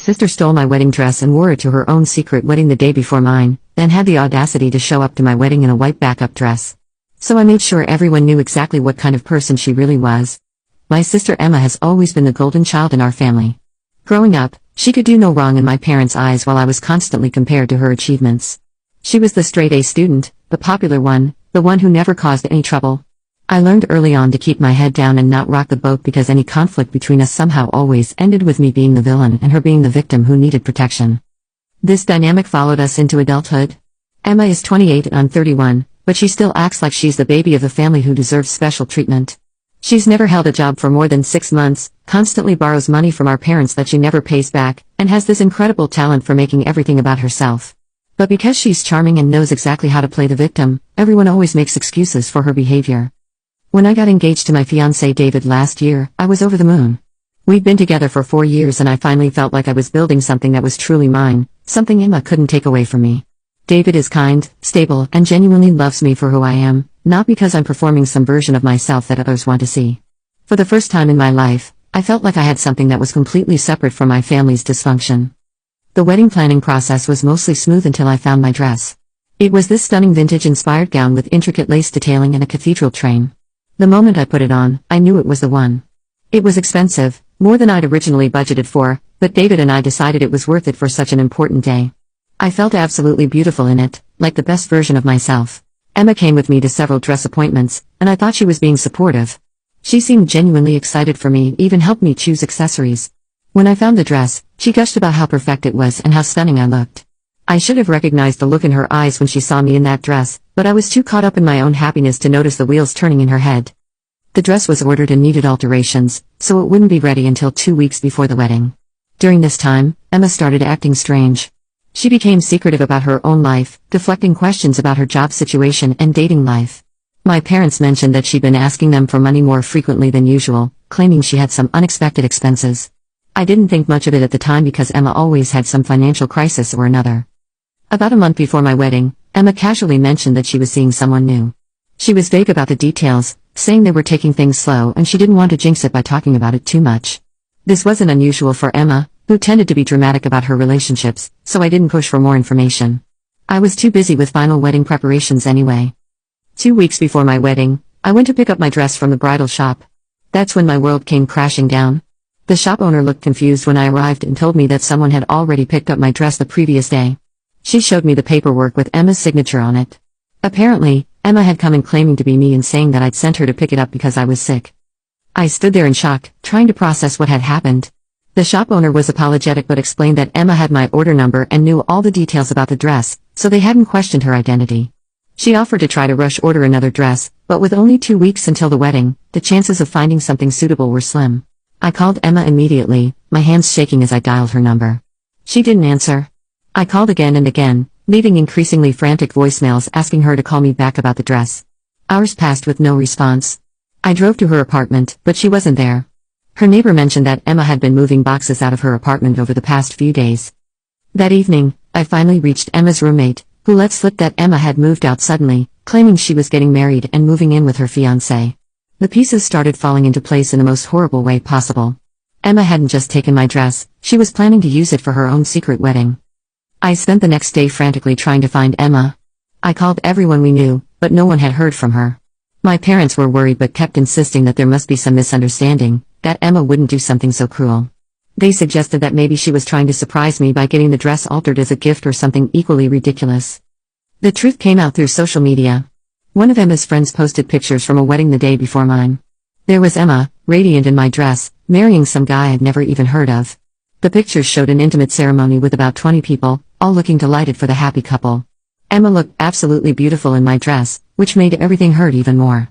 sister stole my wedding dress and wore it to her own secret wedding the day before mine, then had the audacity to show up to my wedding in a white backup dress. So I made sure everyone knew exactly what kind of person she really was. My sister Emma has always been the golden child in our family. Growing up, she could do no wrong in my parents' eyes while I was constantly compared to her achievements. She was the straight-A student, the popular one, the one who never caused any trouble. I learned early on to keep my head down and not rock the boat because any conflict between us somehow always ended with me being the villain and her being the victim who needed protection. This dynamic followed us into adulthood. Emma is 28 and I'm 31, but she still acts like she's the baby of the family who deserves special treatment. She's never held a job for more than 6 months, constantly borrows money from our parents that she never pays back, and has this incredible talent for making everything about herself. But because she's charming and knows exactly how to play the victim, everyone always makes excuses for her behavior. When I got engaged to my fiancé David last year, I was over the moon. We'd been together for 4 years and I finally felt like I was building something that was truly mine, something Emma couldn't take away from me. David is kind, stable, and genuinely loves me for who I am, not because I'm performing some version of myself that others want to see. For the first time in my life, I felt like I had something that was completely separate from my family's dysfunction. The wedding planning process was mostly smooth until I found my dress. It was this stunning vintage-inspired gown with intricate lace detailing and a cathedral train. The moment I put it on, I knew it was the one. It was expensive, more than I'd originally budgeted for, but David and I decided it was worth it for such an important day. I felt absolutely beautiful in it, like the best version of myself. Emma came with me to several dress appointments, and I thought she was being supportive. She seemed genuinely excited for me, even helped me choose accessories. When I found the dress, she gushed about how perfect it was and how stunning I looked. I should have recognized the look in her eyes when she saw me in that dress, but I was too caught up in my own happiness to notice the wheels turning in her head. The dress was ordered and needed alterations, so it wouldn't be ready until 2 weeks before the wedding. During this time, Emma started acting strange. She became secretive about her own life, deflecting questions about her job situation and dating life. My parents mentioned that she'd been asking them for money more frequently than usual, claiming she had some unexpected expenses. I didn't think much of it at the time because Emma always had some financial crisis or another. About a month before my wedding, Emma casually mentioned that she was seeing someone new. She was vague about the details, saying they were taking things slow and she didn't want to jinx it by talking about it too much. This wasn't unusual for Emma, who tended to be dramatic about her relationships, so I didn't push for more information. I was too busy with final wedding preparations anyway. 2 weeks before my wedding, I went to pick up my dress from the bridal shop. That's when my world came crashing down. The shop owner looked confused when I arrived and told me that someone had already picked up my dress the previous day. She showed me the paperwork with Emma's signature on it. Apparently, Emma had come in claiming to be me and saying that I'd sent her to pick it up because I was sick. I stood there in shock, trying to process what had happened. The shop owner was apologetic but explained that Emma had my order number and knew all the details about the dress, so they hadn't questioned her identity. She offered to try to rush order another dress, but with only 2 weeks until the wedding, the chances of finding something suitable were slim. I called Emma immediately, my hands shaking as I dialed her number. She didn't answer. I called again and again, leaving increasingly frantic voicemails asking her to call me back about the dress. Hours passed with no response. I drove to her apartment, but she wasn't there. Her neighbor mentioned that Emma had been moving boxes out of her apartment over the past few days. That evening, I finally reached Emma's roommate, who let slip that Emma had moved out suddenly, claiming she was getting married and moving in with her fiancé. The pieces started falling into place in the most horrible way possible. Emma hadn't just taken my dress, she was planning to use it for her own secret wedding. I spent the next day frantically trying to find Emma. I called everyone we knew, but no one had heard from her. My parents were worried but kept insisting that there must be some misunderstanding, that Emma wouldn't do something so cruel. They suggested that maybe she was trying to surprise me by getting the dress altered as a gift or something equally ridiculous. The truth came out through social media. One of Emma's friends posted pictures from a wedding the day before mine. There was Emma, radiant in my dress, marrying some guy I'd never even heard of. The pictures showed an intimate ceremony with about 20 people, all looking delighted for the happy couple. Emma looked absolutely beautiful in my dress, which made everything hurt even more.